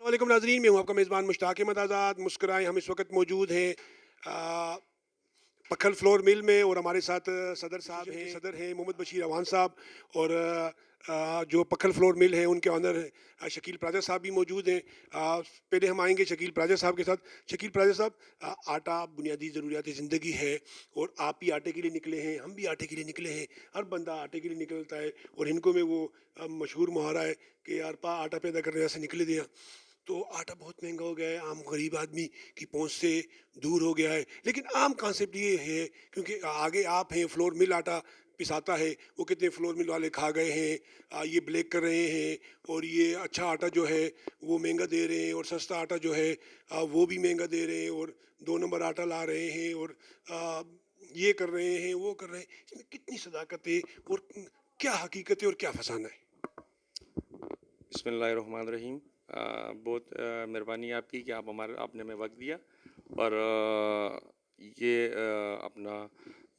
वालेकुम नाज़रीन, मैं हूँ आपका मेज़बान मुश्ताक अहमद आज़ाद। मुस्कुराएँ, हम इस वक्त मौजूद हैं पक्खल फ्लोर मिल में, और हमारे साथ सदर साहब हैं, सदर हैं मोहम्मद बशीर अवान साहब, और जो पक्खल फ्लोर मिल है उनके ऑनर शकील प्राजा साहब भी मौजूद हैं। पहले हम आएंगे शकील प्राजा साहब के साथ। शकील प्राजा साहब, आटा बुनियादी ज़रूरियात ज़िंदगी है, और आप भी आटे के लिए निकले हैं, हम भी आटे के लिए निकले हैं, हर बंदा आटे के लिए निकलता है। और इनको में वो मशहूर मुहावरा है कि यार पा आटा पैदा करने से निकले दिया। तो आटा बहुत महंगा हो गया है, आम गरीब आदमी की पहुंच से दूर हो गया है। लेकिन आम कॉन्सेप्ट ये है, क्योंकि आगे आप हैं, फ्लोर मिल आटा पिसाता है, वो कितने फ्लोर मिल वाले खा गए हैं, ये ब्लैक कर रहे हैं, और ये अच्छा आटा जो है वो महंगा दे रहे हैं, और सस्ता आटा जो है वो भी महंगा दे रहे हैं, और 2 नंबर आटा ला रहे हैं, और आ, ये कर रहे हैं, वो कर रहे हैं। इसमें कितनी सदाकत है, और क्या हकीकत है, और क्या फसाना है? बिस्मिल्लाहिर्रहमानिर्रहीम। बहुत मेहरबानी आपकी कि आपने हमें वक्त दिया। और ये अपना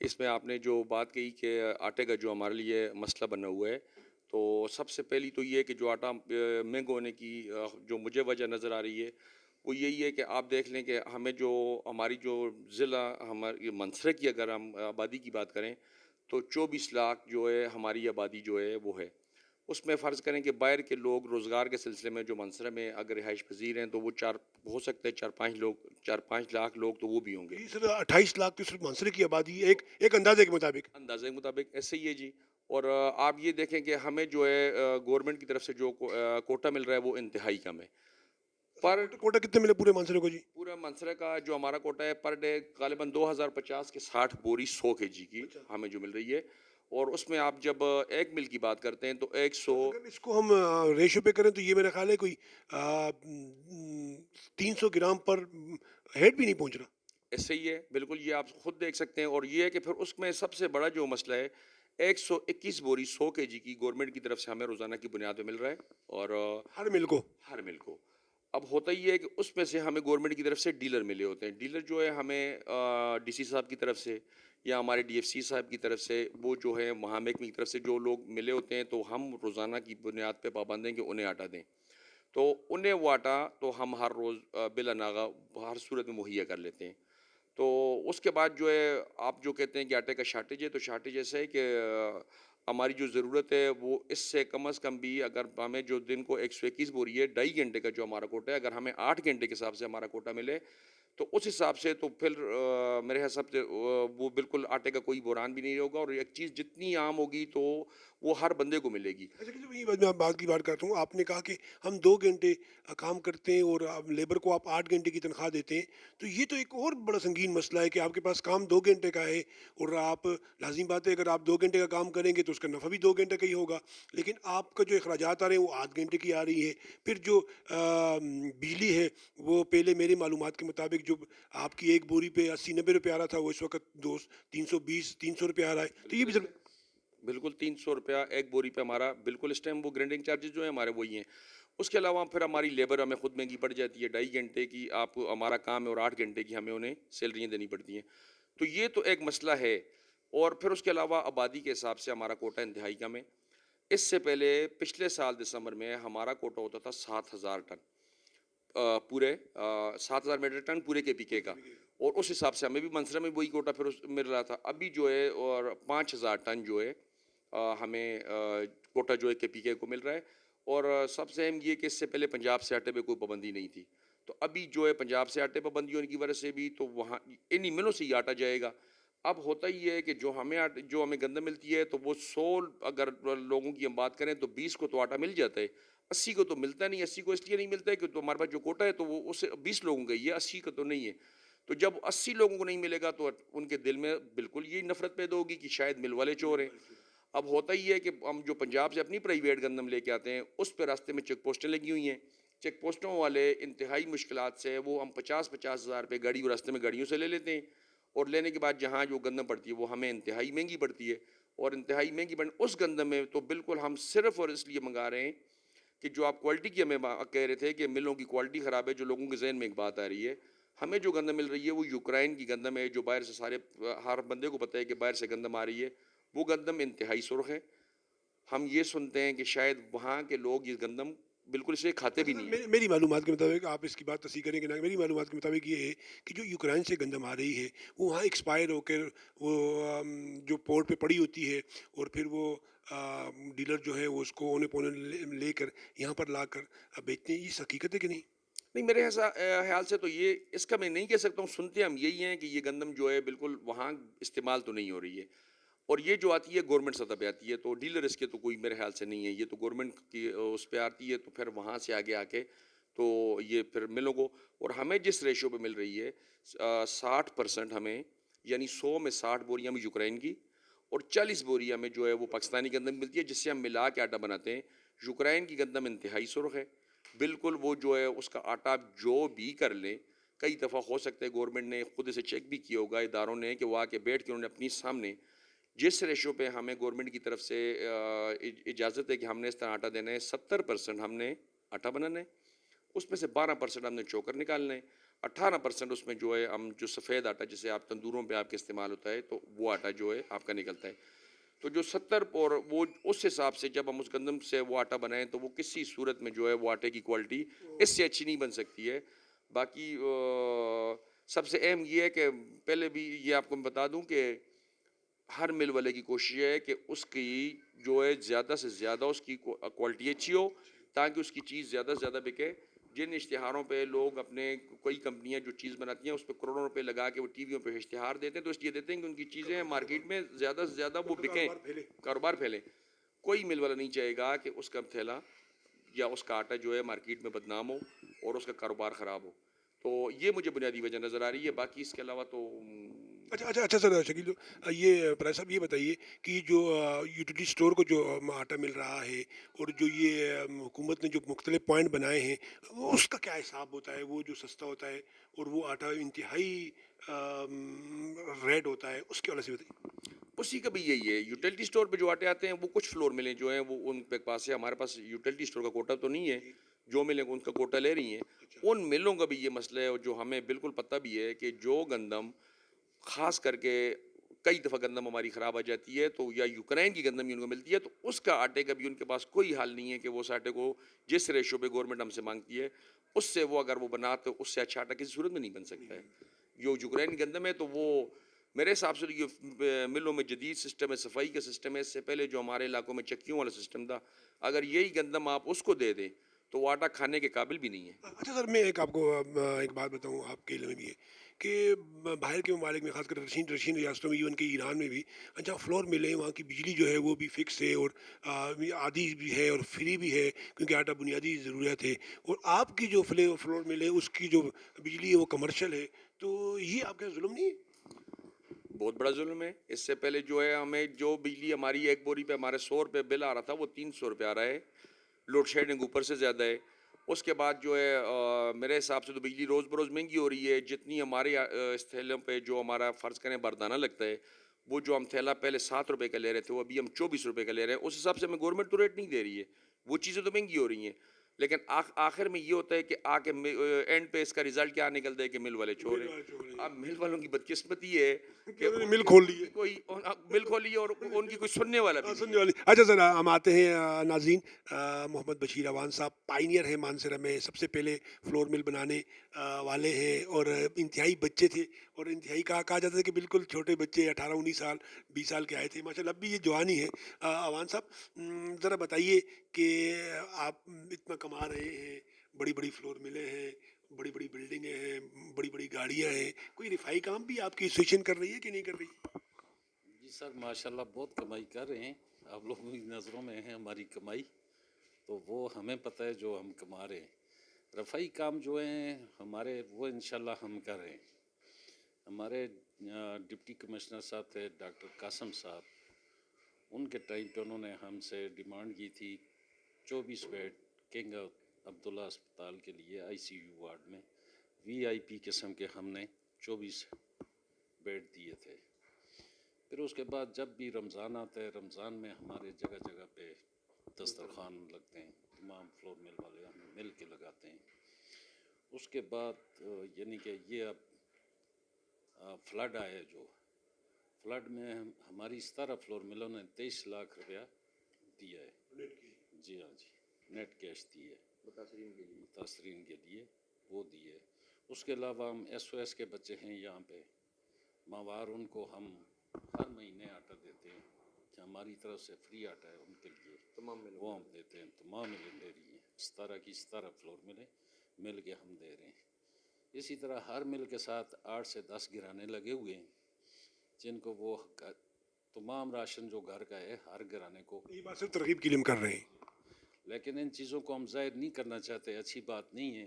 इसमें आपने जो बात कही कि आटे का जो हमारे लिए मसला बना हुआ है, तो सबसे पहली तो ये है कि जो आटा महंगा होने की जो मुझे वजह नज़र आ रही है वो यही है कि आप देख लें कि हमें जो हमारी जो ज़िला हमारी मंसरे की अगर हम आबादी की बात करें तो 24 लाख जो है हमारी आबादी जो है वो है। उसमें फ़र्ज़ करें कि बाहर के लोग रोज़गार के सिलसिले में जो मंसरे में अगर रिहाइश पज़ीर हैं तो वो चार हो सकते हैं, 4-5 लाख लोग तो वो भी होंगे। ये सर 28 लाख तो सिर्फ मानसरे की आबादी है, एक एक अंदाजे के मुताबिक। अंदाज़े के मुताबिक ऐसे ही है जी। और आप ये देखें कि हमें जो है गवर्नमेंट की तरफ से जो कोटा मिल रहा है वो इंतहाई कम है। अच्छा, पर कोटा कोटा कितने मिले पूरे मानसरे को जी? पूरा मंसरे का जो हमारा कोटा है पर डे ग़ालिबन 2050 के 60 बोरी 100 केजी की अच्छा, हमें जो मिल रही है। और उसमें आप जब एक मिल की बात करते हैं तो 100 अगर इसको हम रेशो पे करें तो ये मेरा ख्याल है कोई 300 ग्राम पर हेड भी नहीं पहुंच रहा। ऐसे ही है, बिल्कुल ये आप खुद देख सकते हैं। और ये है कि फिर उसमें सबसे बड़ा जो मसला है 121 बोरी 100 केजी की गवर्नमेंट की तरफ से हमें रोज़ाना की बुनियाद पे मिल रहा है। और हर मिल को। हर मिल को अब होता ये है कि उसमें से हमें गवर्नमेंट की तरफ से डीलर मिले होते हैं। डीलर जो है हमें डीसी साहब की तरफ से या हमारे डीएफसी साहब की तरफ से वो जो है वहाँ महकमे की तरफ से जो लोग मिले होते हैं तो हम रोज़ाना की बुनियाद पे पाबंद हैं कि उन्हें आटा दें। तो उन्हें वो आटा तो हम हर रोज़ बिला नागा हर सूरत में मुहैया कर लेते हैं। तो उसके बाद जो है आप जो कहते हैं कि आटे का शार्टेज है, तो शार्टेज ऐसा है कि हमारी जो ज़रूरत है वो इससे कम अज़ कम भी अगर हमें जो दिन को 121 बोरी है, 2.5 घंटे का जो हमारा कोटा है, अगर हमें 8 घंटे के हिसाब से हमारा कोटा मिले तो उस हिसाब से तो फिर मेरे हिसाब से वो बिल्कुल आटे का कोई बुहरान भी नहीं होगा। और एक चीज़ जितनी आम होगी तो वो हर बंदे को मिलेगी। अच्छा, कि वही बात मैं आप बात की बात करता हूँ। आपने कहा कि हम 2 घंटे काम करते हैं, और आप लेबर को आप 8 घंटे की तनख्वाह देते हैं। तो ये तो एक और बड़ा संगीन मसला है कि आपके पास काम 2 घंटे का है, और आप लाजिम बात है, अगर आप 2 घंटे का काम करेंगे तो उसका नफ़ा भी 2 घंटे का ही होगा। लेकिन आपका जो अखराजात आ रहे हैं वो 8 घंटे की आ रही है। फिर जो बिजली है, वो पहले मेरी मालूमात के मुताबिक जो आपकी एक बोरी पे 80-90 रुपये आ रहा था, वो इस वक्त 320-300 रुपये आ रहा है। तो ये बिल्कुल भी इस सर। टाइम बिल्कुल 300 रुपया एक बोरी पे हमारा बिल्कुल इस टाइम वो ग्राइंडिंग चार्जेस जो है हमारे वही हैं। उसके अलावा फिर हमारी लेबर हमें खुद महंगी पड़ जाती है। 2.5 घंटे की आप हमारा काम है और 8 घंटे की हमें उन्हें सैलरियाँ देनी पड़ती हैं। तो ये तो एक मसला है। और फिर उसके अलावा आबादी के हिसाब से हमारा कोटा इंतहाई कम है। इससे पहले पिछले साल दिसंबर में हमारा कोटा होता था 7,000 टन, पूरे 7,000 मीट्रिक टन पूरे के पीके का। और उस हिसाब से हमें भी मंसरा में वही कोटा फिर मिल रहा था। अभी जो है और 5,000 टन जो है हमें कोटा जो है के पीके को मिल रहा है। और सबसे अहम ये कि इससे पहले पंजाब से आटे पे कोई पाबंदी नहीं थी। तो अभी जो है पंजाब से आटे पाबंदी होने की वजह से भी तो वहाँ इन्हीं मिलों से ही आटा जाएगा। अब होता ही है कि जो हमें गंदम मिलती है तो वो 100 अगर लोगों की हम बात करें तो 20 को तो आटा मिल जाता है, 80 को तो मिलता नहीं। 80 को इसलिए नहीं मिलता है कि तो हमारे पास जो कोटा है तो वो उस 20 लोगों का ही है, 80 का तो नहीं है। तो जब 80 लोगों को नहीं मिलेगा तो उनके दिल में बिल्कुल यही नफरत पैदा होगी कि शायद मिल वाले चोर हैं। अब होता ही है कि हम जो पंजाब से अपनी प्राइवेट गंदम लेके आते हैं उस पर रास्ते में चेक पोस्टें लगी हुई हैं। चेक पोस्टों वाले इंतहाई मुश्किलात से वो हम 50-50 हज़ार रुपये गाड़ी रास्ते में गाड़ियों से ले लेते हैं। और लेने के बाद जहाँ जो गंदम पड़ती है वो हमें इंतहाई महंगी पड़ती है। और इंतहाई महंगी पड़ने उस गंदम में तो बिल्कुल हम सिर्फ़ और इसलिए मंगा रहे हैं कि जो आप क्वालिटी की हमें कह रहे थे कि मिलों की क्वालिटी ख़राब है, जो लोगों के जहन में एक बात आ रही है। हमें जो गंदम मिल रही है वो यूक्रेन की गंदम है, जो बाहर से सारे हर बंदे को पता है कि बाहर से गंदम आ रही है। वो गंदम इंतहाई सुर्ख है। हम ये सुनते हैं कि शायद वहाँ के लोग ये गंदम बिल्कुल इसे खाते भी नहीं हैं। मेरी मालूमात के मुताबिक, आप इसकी बात तस्दीक करें कि ना, मेरी मालूमात के मुताबिक ये है कि जो यूक्रेन से गंदम आ रही है वो वहाँ एक्सपायर होकर वो जो पोर्ट पे पड़ी होती है, और फिर वो डीलर जो है वो उसको औने पौने लेकर यहाँ पर लाकर बेचते हैं। ये हकीकत है कि नहीं? नहीं, मेरे ख्याल से तो ये इसका मैं नहीं कह सकता हूँ, सुनते हम यही हैं कि ये गंदम जो है बिल्कुल वहाँ इस्तेमाल तो नहीं हो रही है। और ये जो आती है गवर्नमेंट सतह पे आती है, तो डीलर इसके तो कोई मेरे ख्याल से नहीं है, ये तो गवर्नमेंट की उस पे आती है, तो फिर वहाँ से आगे आके तो ये फिर मिलों को। और हमें जिस रेशियो पे मिल रही है 60% हमें, यानी 100 में 60 बोरियाँ में यूक्रेन की और 40 बोरियाँ में जो है वो पाकिस्तानी गंदम मिलती है, जिससे हम मिला के आटा बनाते हैं। यूक्रेन की गंदम इंतहाई सुर्ख है, बिल्कुल वो जो है उसका आटा आप जो भी कर लें, कई दफ़ा हो सकता है गवर्नमेंट ने खुद इसे चेक भी किया होगा इदारों ने, कि वो आके बैठ के उन्होंने अपनी सामने जिस रेशो पे हमें गवर्नमेंट की तरफ से इजाज़त है कि हमने इस तरह आटा देना है, 70% हमने आटा बनाना है, उसमें से 12% हमने चोकर निकालना है, 18% उसमें जो है हम जो सफ़ेद आटा जिसे आप तंदूरों पे आपके इस्तेमाल होता है, तो वो आटा जो है आपका निकलता है। तो जो 70 और वो उस हिसाब से जब हम उस गंदम से वो आटा बनाएं, तो वो किसी सूरत में जो है वो आटे की क्वालिटी इससे अच्छी नहीं बन सकती है। बाकी सबसे अहम ये है कि पहले भी ये आपको मैं बता दूं कि हर मिल वाले की कोशिश है कि उसकी जो है ज़्यादा से ज़्यादा उसकी क्वालिटी अच्छी हो, ताकि उसकी चीज़ ज़्यादा से ज़्यादा बिके। जिन इश्तिहारों पे लोग अपने, कोई कंपनियां जो चीज़ बनाती हैं उस पर करोड़ों रुपए लगा के वो टीवियों पे इश्तिहार देते हैं, तो इसलिए देते हैं कि उनकी चीज़ें मार्केट में ज़्यादा से ज़्यादा वो उनका बिकें, कारोबार फैले। कारोबार फैले। कोई मिल वाला नहीं चाहेगा कि उसका थैला या उसका आटा जो है मार्केट में बदनाम हो और उसका कारोबार ख़राब हो। तो ये मुझे बुनियादी वजह नज़र आ रही है, बाकी इसके अलावा तो अच्छा सर शकील, ये प्राय साहब ये बताइए कि जो यूटिलिटी स्टोर को जो आटा मिल रहा है, और जो ये हुकूमत ने जो मुख्तलिफ पॉइंट बनाए हैं, वो उसका क्या हिसाब होता है? वो जो सस्ता होता है और वो आटा इंतहाई रेड होता है, उसके वाले से बताइए। उसी का भी यही है। यूटिलिटी स्टोर पे जो आटे आते हैं वो कुछ फ्लोर मिलें जो हैं वो उन पे पास है, हमारे पास यूटिलिटी स्टोर का कोटा तो नहीं है, जी। जो मिलें उनका कोटा ले रही हैं। अच्छा। उन मिलों का भी ये मसला है, और जो हमें बिल्कुल पता भी है कि जो गंदम खास करके कई दफ़ा गंदम हमारी ख़राब आ जाती है, तो या यूक्रेन की गंदम ही उनको मिलती है, तो उसका आटे का भी उनके पास कोई हाल नहीं है कि वो उस आटे को जिस रेशो पे गवर्नमेंट हमसे मांगती है उससे वो अगर वो बनाते, तो उससे अच्छा आटा किसी सूरत में नहीं बन सकता है। जो यूक्रेन की गंदम है तो वो मेरे हिसाब से तो ये मिलों में जदीद सिस्टम है, सफाई का सिस्टम है। इससे पहले जो हमारे इलाकों में चक्कियों वाला सिस्टम था, अगर यही गंदम आप उसको दे दें तो वो आटा खाने के काबिल भी नहीं है। अच्छा सर, मैं एक आपको एक बात बताऊँ, आपके इल्म में भी है कि बाहर के ममालिक में, खासकर रशीन रशीन रियासतों में, इवन के ईरान में भी जहाँ फ्लोर मिले हैं, वहाँ की बिजली जो है वो भी फिक्स है, और ये आधी भी है और फ्री भी है, क्योंकि आटा बुनियादी ज़रूरत है। और आपकी जो फ्लोर मिले उसकी जो बिजली है वो कमर्शियल है, तो ये आपका जुल्म नहीं है? बहुत बड़ा जुल्म है। इससे पहले जो है हमें जो बिजली हमारी एक बोरी पे हमारे 100 रुपये बिल आ रहा था, वो 300 रुपये आ रहा है। लोड शेडिंग ऊपर से ज़्यादा है। उसके बाद जो है मेरे हिसाब से तो बिजली रोज़ बरोज़ महंगी हो रही है। जितनी हमारे इस थैलों पे जो हमारा फ़र्ज़ करें बारदाना लगता है, वो जो हम थैला पहले 7 रुपये का ले रहे थे, वो अभी हम 24 रुपये का ले रहे हैं। उस हिसाब से हमें गवर्नमेंट तो रेट नहीं दे रही है। वो चीज़ें तो महंगी हो रही हैं। लेकिन आखिर में ये होता है कि आके एंड पे इसका रिजल्ट क्या निकलता है कि मिल वाले चोर मिल हैं। वाले चोर हैं। अब मिल वालों की बदकिस्मती है कि कि उन्होंने मिल उनकी खोल ली उनकी है। कोई मिल खोली है और उनकी कोई सुनने वाला भी नहीं सुनने है। वाली। अच्छा सर, हम आते हैं नाज़रीन, मोहम्मद बशीर अवान साहब पायनियर हैं मानसरा में, सबसे पहले फ्लोर मिल बनाने वाले हैं, और इंतहाई बच्चे थे, और इंतहाई कहा जाता है कि बिल्कुल छोटे बच्चे 18-19 साल 20 साल के आए थे, माशाल्लाह अब भी ये जवानी है। अवान साहब, ज़रा बताइए कि आप इतना कमा रहे हैं, बड़ी बड़ी फ्लोर मिले हैं, बड़ी बड़ी बिल्डिंगें हैं, बड़ी बड़ी गाड़ियाँ हैं, कोई रिफाई काम भी आपकी एसोसिएशन कर रही है कि नहीं कर रही? जी सर, माशाल्लाह बहुत कमाई कर रहे हैं। आप लोगों की नज़रों में है हमारी कमाई, तो वो हमें पता है जो हम कमा रहे हैं। रफ़ाई काम जो हैं हमारे, वो इंशाल्लाह हम कर रहे हैं। हमारे डिप्टी कमिश्नर साहब थे डॉक्टर कासम साहब, उनके टाइम पे उन्होंने हमसे डिमांड की थी 24 बेड किंग अब्दुल्ला अस्पताल के लिए आईसीयू वार्ड में वीआईपी किस्म के हमने 24 बेड दिए थे। फिर उसके बाद जब भी रमज़ान आता है, रमज़ान में हमारे जगह जगह पे दस्तरखान लगते हैं, तमाम फ्लोर मिल वाले हम मिल के लगाते हैं। उसके बाद यानी कि ये अब फ्लड आया, जो फ्लड में हमारी 17 फ्लोर मिलों ने 23 लाख रुपया दिया है। जी हाँ जी। नेट कैश दिए मुतासरीन के लिए, वो दिए। उसके अलावा हम SOS के बच्चे हैं यहाँ पे, माहवार उनको हम हर महीने आटा देते हैं, कि हमारी तरफ से फ्री आटा है उनके लिए, वो हम देते हैं। तमाम मिलें ले रही हैं, 17 की 17 फ्लोर मिल के हम दे रहे हैं। इसी तरह हर मिल के साथ 8 से 10 घराने लगे हुए हैं, जिनको वो तमाम राशन जो घर का है हर घराने को। ये बात सिर्फ तरगीब के लिए हम कर रहे हैं, लेकिन इन चीज़ों को हम ज़ाहिर नहीं करना चाहते। अच्छी बात नहीं है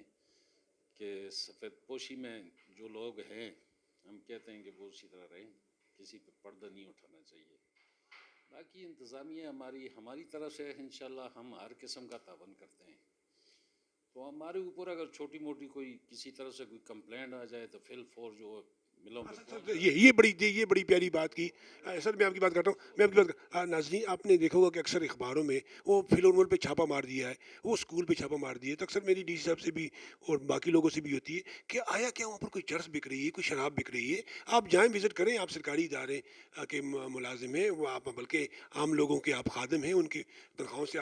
कि सफ़ेद पोशी में जो लोग हैं, हम कहते हैं कि वो उसी तरह रहें, किसी पे पर्दा नहीं उठाना चाहिए। बाकी इंतज़ामिया हमारी तरफ से इंशाल्लाह हम हर किस्म का तावन करते हैं। तो हमारे ऊपर अगर छोटी मोटी कोई किसी तरह से कोई कंप्लेंट आ जाए तो फिल फोर जो मिलों में सर ये बड़ी प्यारी बात की। सर मैं आपकी बात करता हूँ, मैं आपकी बात नाज़रीन, आपने देखा होगा कि अक्सर अखबारों में वो फिलोमोल पे छापा मार दिया है, वो स्कूल पे छापा मार दिया है, तो अक्सर मेरी DC साहब से भी और बाकी लोगों से भी होती है कि आया क्या वहाँ पर कोई चरस बिक रही है, कोई शराब बिक रही है। आप जाएँ, विज़िट करें, आप सरकारी इदारे के मुलाजिम हैं, वो आप बल्कि आम लोगों के आप खादिम हैं, उनकी तनख्वाहों से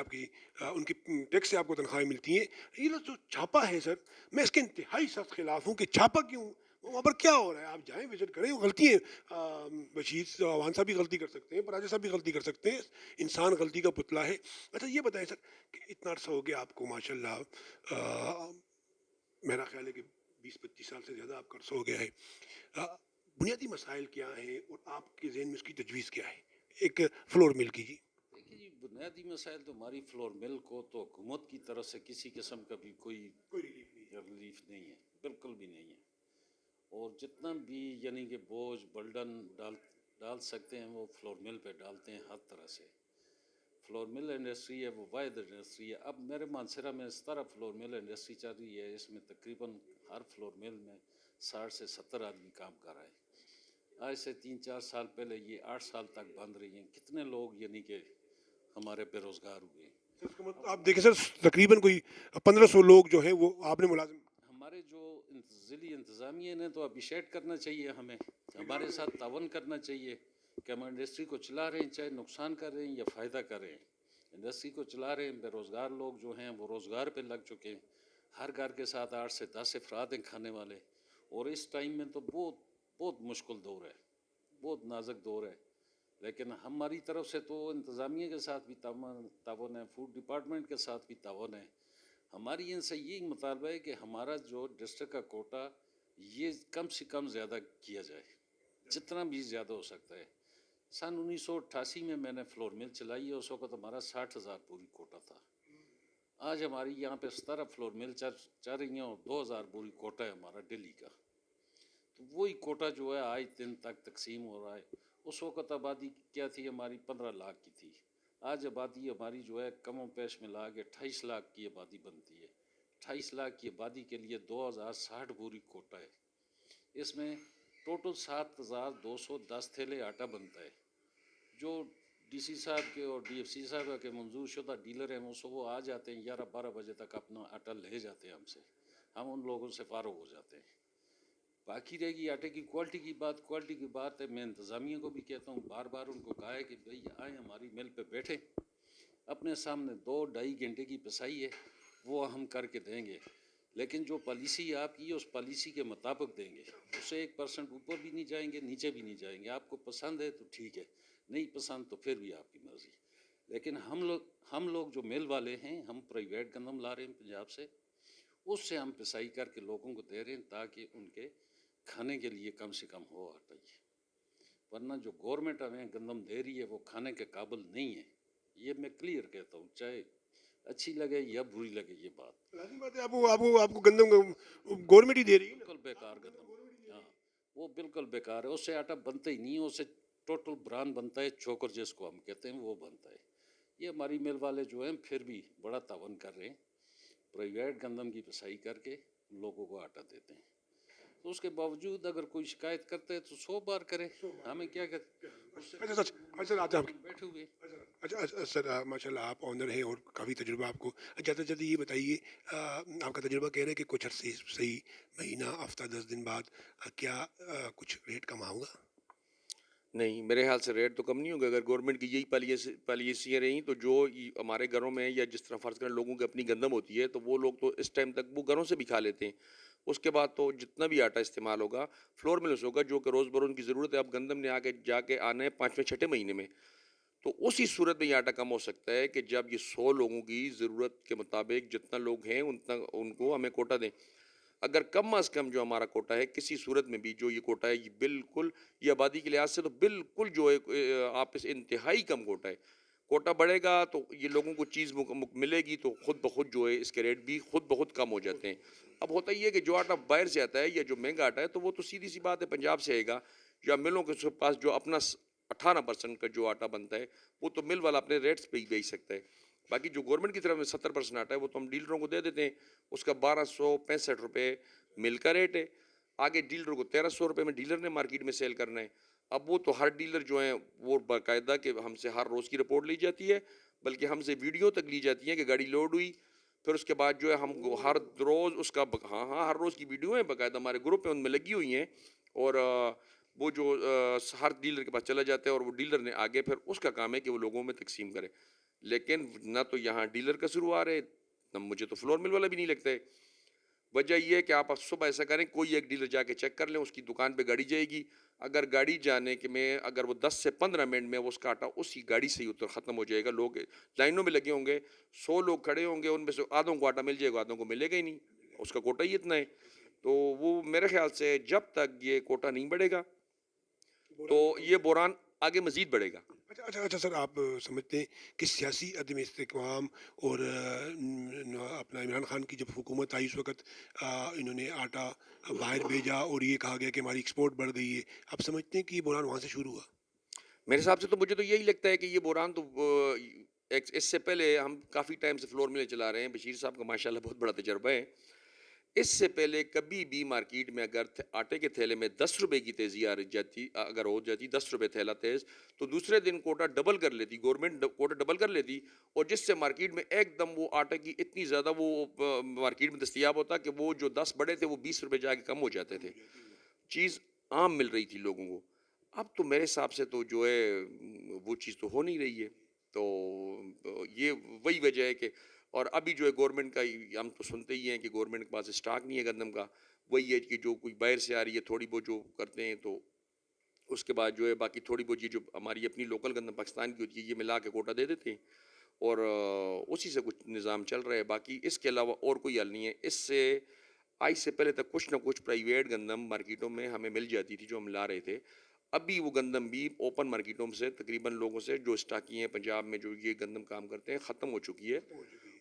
उनकी टैक्स से आपको तनख्वाहें मिलती हैं। ये लोग जो छापा है सर, मैं इसके इंतहाई सख्त खिलाफ हूँ कि छापा क्यों, वहाँ पर क्या हो रहा है। आप जाएं, विजिट करें, वो गलती है। बशीर अवान साहब भी गलती कर सकते हैं, पराजे साहब भी गलती कर सकते हैं, इंसान गलती का पुतला है। अच्छा ये बताएं सर कि इतना अर्सा हो गया आपको माशाल्लाह, मेरा ख्याल है कि 20-25 साल से ज़्यादा आपका अर्सा हो गया है। बुनियादी मसाइल क्या हैं और आपके जहन में उसकी तजवीज़ क्या है एक फ्लोर मिल की जी? देखिए जी, बुनियादी मसाइल तो हमारी फ्लोर मिल को तो हुकूमत की तरफ से किसी किस्म का भी कोई रिलीफ नहीं है, बिल्कुल भी नहीं है। और जितना भी यानी कि बोझ बर्डन डाल सकते हैं वो फ्लोर मिल पे डालते हैं हर तरह से। फ्लोर मिल इंडस्ट्री है वो वाहिद इंडस्ट्री है। अब मेरे मानसरा में 17 फ्लोर मिल इंडस्ट्री चल रही है, इसमें तकरीबन हर फ्लोर मिल में 60 से 70 आदमी काम कर रहा है। आज से 3-4 साल पहले ये 8 साल तक बंद रही हैं। कितने लोग यानी कि हमारे बेरोज़गार हुए। सर इसका मतलब आप देखें सर, तकरीबन कोई 1500 लोग जो हैं वो आपने मुलाजिम। हमारे जो ज़िली इंतज़ामिया ने तो अप्रिशिएट करना चाहिए, हमें हमारे साथ तावन करना चाहिए कि हम इंडस्ट्री को चला रहे हैं, चाहे नुकसान कर रहे हैं या फ़ायदा कर रहे हैं, इंडस्ट्री को चला रहे हैं। बेरोज़गार लोग जो हैं वो रोज़गार पे लग चुके हैं। हर घर के साथ 8 से 10 अफराद हैं खाने वाले। और इस टाइम में तो बहुत बहुत मुश्किल दौर है, बहुत नाजुक दौर है। लेकिन हमारी तरफ से तो इंतज़ामिया के साथ भी तावन है, फूड डिपार्टमेंट के साथ भी तावन है। हमारी इनसे ये मुतालबा है कि हमारा जो डिस्ट्रिक्ट का कोटा ये कम से कम ज़्यादा किया जाए, जितना भी ज़्यादा हो सकता है। सन 1988 में मैंने फ्लोर मिल चलाई है, उस वक्त हमारा 60,000 पूरी कोटा था। आज हमारी यहाँ पे 17 फ्लोर मिल चल रही हैं और 2,000 पूरी कोटा है हमारा दिल्ली का। तो वही कोटा जो है आज दिन तक तकसीम हो रहा है। उस वक्त आबादी क्या थी हमारी, 15 लाख की थी। आज आबादी हमारी जो है कम पेश मिला के 28 लाख की आबादी बनती है। 28 लाख की आबादी के लिए 2060 पूरी कोटा है। इसमें टोटल 7,210 थैले आटा बनता है। जो DC साहब के और DFC साहब के मंजूर शुदा डीलर हैं वो आ जाते हैं 11-12 बजे तक अपना आटा ले जाते हैं हमसे, हम उन लोगों से फारुग हो जाते हैं। बाकी रहेगी आटे की क्वालिटी की बात है। मैं इंतज़ामिया को भी कहता हूँ, बार बार उनको कहा है कि भाई आए हमारी मिल पे बैठे, अपने सामने 2-2.5 घंटे की पिसाई है वो हम करके देंगे, लेकिन जो पॉलिसी आपकी है उस पॉलिसी के मुताबिक देंगे। उससे 1% ऊपर भी नहीं जाएंगे, नीचे भी नहीं जाएंगे। आपको पसंद है तो ठीक है, नहीं पसंद तो फिर भी आपकी मर्ज़ी। लेकिन हम लोग जो मिल वाले हैं, हम प्राइवेट गंदम ला रहे हैं पंजाब से, उससे हम पिसाई करके लोगों को दे रहे हैं ताकि उनके खाने के लिए कम से कम हो आटा ही। वरना जो गवर्नमेंट हमें गंदम दे रही है वो खाने के काबिल नहीं है। ये मैं क्लियर कहता हूँ, चाहे अच्छी लगे या बुरी लगे ये बात। लाजिम बात है, आपको गंदम गवर्नमेंट ही दे रही है ना। बिल्कुल बेकार गंदम, हाँ वो बिल्कुल बेकार है। उससे आटा बनता ही नहीं है, उससे टोटल ब्रान बनता है, चोकर जिसको हम कहते हैं वो बनता है। ये हमारी मिल वाले जो हैं फिर भी बड़ा तावन कर रहे हैं, प्राइवेट गंदम की पिसाई करके लोगों को आटा देते हैं। तो उसके बावजूद अगर कोई शिकायत करता है तो 100 बार करे, हमें क्या कहते। अच्छा आता आपकी बैठे हुए अच्छा सर, माशाल्लाह आप ऑनर हैं और काफ़ी तजुर्बा आपको। ज़्यादा से ज़्यादा ये बताइए, आपका तजुर्बा कह रहे हैं कि कुछ अर्से सही महीना हफ्ता 10 दिन बाद क्या कुछ रेट कम होगा? نہیں، میرے خیال سے ریٹ تو کم نہیں ہوگا. اگر گورنمنٹ کی یہی پالیسیاں رہیں تو جو ہمارے گھروں میں یا جس طرح فرض کریں لوگوں کی اپنی گندم ہوتی ہے تو وہ لوگ تو اس ٹائم تک وہ گھروں سے بھی کھا لیتے ہیں. اس کے بعد تو جتنا بھی آٹا استعمال ہوگا فلور ملز ہوگا جو کہ روز بروز کی ضرورت ہے. اب گندم نے آگے جا کے آنا ہے 5ویں 6 مہینے میں, تو اسی صورت میں یہ آٹا کم ہو سکتا ہے کہ جب یہ 100 لوگوں کی ضرورت کے مطابق جتنا لوگ ہیں ان کو ہمیں کوٹا دیں. اگر کم از کم جو ہمارا کوٹا ہے کسی صورت میں بھی جو یہ کوٹا ہے یہ بالکل یہ آبادی کے لحاظ سے تو بالکل جو ہے آپ اس انتہائی کم کوٹا ہے. کوٹا بڑھے گا تو یہ لوگوں کو چیز ملے گی تو خود بخود جو ہے اس کے ریٹ بھی خود بخود کم ہو جاتے ہیں. اب ہوتا یہ ہے کہ جو آٹا باہر سے آتا ہے یا جو مہنگا آٹا ہے تو وہ تو سیدھی سی بات ہے پنجاب سے آئے گا یا ملوں کے پاس جو اپنا 18% کا جو آٹا بنتا ہے وہ تو مل والا اپنے ریٹس پہ ہی بیچ سکتا ہے. باقی جو گورنمنٹ کی طرف میں 70% آٹا ہے وہ تو ہم ڈیلروں کو دے دیتے ہیں, اس کا 1265 روپے مل کا ریٹ ہے. آگے ڈیلر کو 1300 روپے میں ڈیلر نے مارکیٹ میں سیل کرنا ہے. اب وہ تو ہر ڈیلر جو ہیں وہ باقاعدہ کہ ہم سے ہر روز کی رپورٹ لی جاتی ہے, بلکہ ہم سے ویڈیو تک لی جاتی ہے کہ گاڑی لوڈ ہوئی, پھر اس کے بعد جو ہے ہم ہر روز اس کا ہر روز کی ویڈیو ہیں باقاعدہ ہمارے گروپ میں ان میں لگی ہوئی ہیں, اور وہ جو ہر ڈیلر کے پاس چلا جاتا ہے اور وہ ڈیلر نے آگے پھر اس کا کام ہے کہ وہ لوگوں میں تقسیم کرے. لیکن نہ تو یہاں ڈیلر کا شروع ہے نہ مجھے تو فلور مل والا بھی نہیں لگتا ہے. وجہ یہ ہے کہ آپ صبح ایسا کریں کوئی ایک ڈیلر جا کے چیک کر لیں, اس کی دکان پہ گاڑی جائے گی, اگر گاڑی جانے کے میں اگر وہ 10 سے 15 منٹ میں وہ اس کا آٹا اسی گاڑی سے ہی اتر ختم ہو جائے گا. لوگ لائنوں میں لگے ہوں گے, 100 لوگ کھڑے ہوں گے, ان میں سے آدھوں کو آٹا مل جائے گا آدھوں کو ملے گا ہی نہیں, اس کا کوٹا ہی اتنا ہے. تو وہ میرے خیال سے جب تک یہ کوٹا نہیں بڑھے گا تو یہ بحران آگے مزید بڑھے گا. اچھا سر, آپ سمجھتے ہیں کہ سیاسی عدم استحکام اور اپنا عمران خان کی جب حکومت آئی اس وقت انہوں نے آٹا باہر بھیجا اور یہ کہا گیا کہ ہماری ایکسپورٹ بڑھ گئی ہے, آپ سمجھتے ہیں کہ یہ بحران وہاں سے شروع ہوا؟ میرے حساب سے تو مجھے تو یہی لگتا ہے کہ یہ بحران تو اس سے پہلے ہم کافی ٹائم سے فلور ملیں چلا رہے ہیں. بشیر صاحب کا ماشاءاللہ بہت بڑا تجربہ ہے. اس سے پہلے کبھی بھی مارکیٹ میں اگر آٹے کے تھیلے میں 10 روپے کی تیزی اگر ہو جاتی 10 روپے تھیلا تیز, تو دوسرے دن کوٹا ڈبل کر لیتی, گورنمنٹ کوٹا ڈبل کر لیتی, اور جس سے مارکیٹ میں ایک دم وہ آٹے کی اتنی زیادہ وہ مارکیٹ میں دستیاب ہوتا کہ وہ جو 10 بڑے تھے وہ 20 روپے جا کے کم ہو جاتے تھے. چیز عام مل رہی تھی لوگوں کو. اب تو میرے حساب سے تو جو ہے وہ چیز تو ہو نہیں رہی ہے. تو یہ وہی وجہ ہے کہ اور ابھی جو ہے گورنمنٹ کا ہم تو سنتے ہی ہیں کہ گورنمنٹ کے پاس اسٹاک نہیں ہے گندم کا. وہی ہے کہ جو کوئی باہر سے آ رہی ہے تھوڑی بہت جو کرتے ہیں, تو اس کے بعد جو ہے باقی تھوڑی بہت یہ جو ہماری اپنی لوکل گندم پاکستان کی ہوتی ہے یہ ملا کے کوٹا دے دیتے ہیں, اور اسی سے کچھ نظام چل رہا ہے. باقی اس کے علاوہ اور کوئی حل نہیں ہے. اس سے آج سے پہلے تک کچھ نہ کچھ پرائیویٹ گندم مارکیٹوں میں ہمیں مل جاتی تھی جو ہم لا رہے تھے. ابھی وہ گندم بھی اوپن مارکیٹوں سے تقریباً لوگوں سے جو اسٹاکی ہیں پنجاب میں جو یہ گندم کام کرتے ہیں ختم ہو چکی ہے,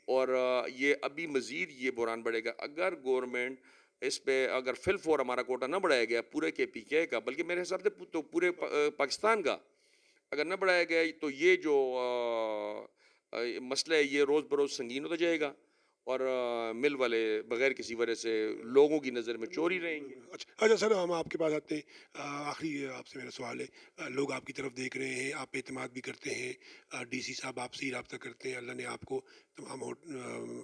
اور یہ ابھی مزید یہ بحران بڑھے گا اگر گورنمنٹ اس پہ اگر فل فور ہمارا کوٹا نہ بڑھایا گیا پورے کے پی کے کا, بلکہ میرے حساب سے تو پورے پاکستان کا اگر نہ بڑھایا گیا تو یہ جو مسئلہ ہے یہ روز بروز سنگین ہوتا جائے گا, اور مل والے بغیر کسی وجہ سے لوگوں کی نظر میں چوری رہیں گے. اچھا سر, ہم آپ کے پاس آتے ہیں. آخری آپ سے میرا سوال ہے, لوگ آپ کی طرف دیکھ رہے ہیں, آپ پہ اعتماد بھی کرتے ہیں, ڈی سی صاحب آپ سے ہی رابطہ کرتے ہیں, اللہ نے آپ کو تمام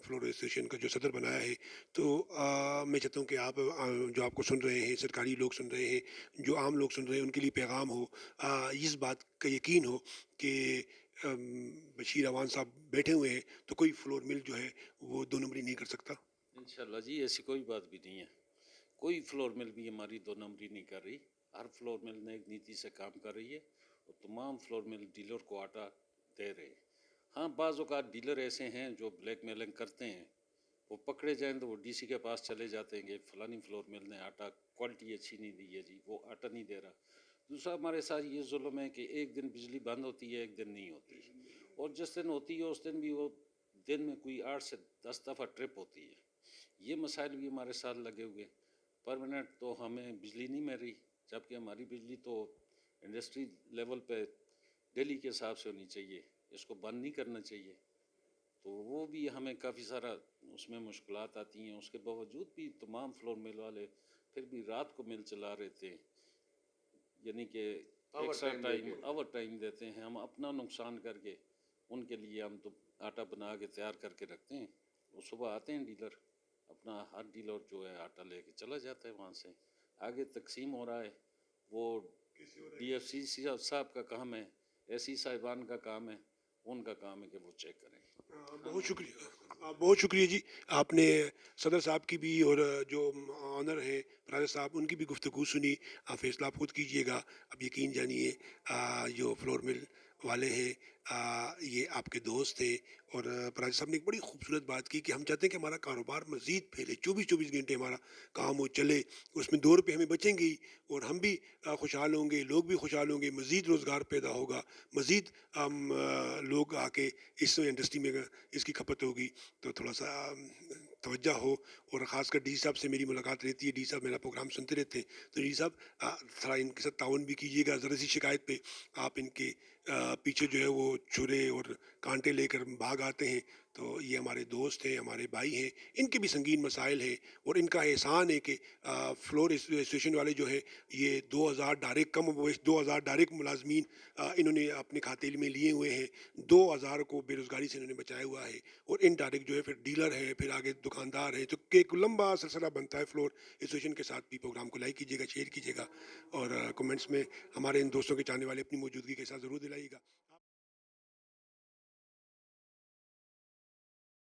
فلور ایسوسیشن کا جو صدر بنایا ہے. تو میں چاہتا ہوں کہ آپ جو آپ کو سن رہے ہیں, سرکاری لوگ سن رہے ہیں, جو عام لوگ سن رہے ہیں, ان کے لیے پیغام ہو, اس بات کا یقین ہو کہ بشیر اعوان صاحب بیٹھے ہوئے ہیں تو کوئی فلور مل جو ہے وہ 2 نمبری نہیں کر سکتا. انشاءاللہ جی ایسی کوئی بات بھی نہیں ہے. کوئی فلور مل بھی ہماری 2 نمبری نہیں کر رہی. ہر فلور مل نے ایک نیتی سے کام کر رہی ہے اور تمام فلور مل ڈیلر کو آٹا دے رہے ہیں. ہاں بعض اوقات ڈیلر ایسے ہیں جو بلیک میلنگ کرتے ہیں, وہ پکڑے جائیں تو وہ ڈی سی کے پاس چلے جاتے ہیں کہ فلانی فلور مل نے آٹا کوالٹی اچھی نہیں دی ہے جی, وہ آٹا نہیں دے رہا. دوسرا ہمارے ساتھ یہ ظلم ہے کہ ایک دن بجلی بند ہوتی ہے ایک دن نہیں ہوتی, اور جس دن ہوتی ہے اس دن بھی وہ دن میں کوئی 8 سے 10 دفعہ ٹرپ ہوتی ہے. یہ مسائل بھی ہمارے ساتھ لگے ہوئے. پرماننٹ تو ہمیں بجلی نہیں مل رہی, جبکہ ہماری بجلی تو انڈسٹری لیول پہ دہلی کے حساب سے ہونی چاہیے, اس کو بند نہیں کرنا چاہیے. تو وہ بھی ہمیں کافی سارا اس میں مشکلات آتی ہیں. اس کے باوجود بھی تمام فلور مل والے پھر بھی رات کو مل چلا رہے تھے, یعنی کہ ایکسٹرا اوور ٹائم دیتے ہیں. ہم اپنا نقصان کر کے ان کے لیے ہم تو آٹا بنا کے تیار کر کے رکھتے ہیں. وہ صبح آتے ہیں ڈیلر, اپنا ہر ڈیلر جو ہے آٹا لے کے چلا جاتا ہے, وہاں سے آگے تقسیم ہو رہا ہے. وہ DFC साहब का काम है, SC साहिबान का काम है, उनका काम है कि वो चेक करें। बहुत शुक्रिया, बहुत शुक्रिया जी। आपने सदर साहब की भी और जो ऑनर हैं राजा साहब उनकी भी गुफ्तगू सुनी। फैसला आप खुद कीजिएगा। अब यकीन जानिए जो फ्लोर मिल वाले हैं ये आपके दोस्त थे। और राजा साहब ने एक बड़ी खूबसूरत बात की कि हम चाहते हैं कि हमारा कारोबार मज़ीद फैले, 24-24 घंटे हमारा काम हो चले, उसमें 2 रुपये हमें बचेंगे ही और हम भी खुशहाल होंगे, लोग भी खुशहाल होंगे, मज़ीद रोज़गार पैदा होगा, मज़ीद लोग आके इस इंडस्ट्री में इसकी खपत होगी। तो थोड़ा सा तवज्जो हो। और ख़ासकर डी साहब से मेरी मुलाकात रहती है, डी साहब मेरा प्रोग्राम सुनते रहते हैं। तो डी साहब थोड़ा इनके साथ ताउन भी कीजिएगा। ज़रा सी शिकायत पे आप इनके पीछे जो है वो छुरे और कांटे लेकर भाग आते हैं। तो ये हमारे दोस्त हैं, हमारे भाई हैं, इनके भी संगीन मसाइल हैं और इनका एहसान है कि फ्लोर एसोसिएशन वाले जो है ये 2000 डायरेक्ट कम वेश 2000 डायरेक्ट मुलाजमीन इन्होंने अपने खाते में लिए हुए हैं। 2000 को बेरोज़गारी से इन्होंने बचाया हुआ है और इनडायरेक्ट जो है फिर डीलर है, फिर आगे दुकानदार है। तो एक लंबा सिलसिला बनता है। फ्लोर एसोसिएशन के साथ भी प्रोग्राम को लाइक कीजिएगा, शेयर कीजिएगा और कमेंट्स में हमारे इन दोस्तों के चाहने वाले अपनी मौजूदगी के साथ ज़रूर दिलाइएगा।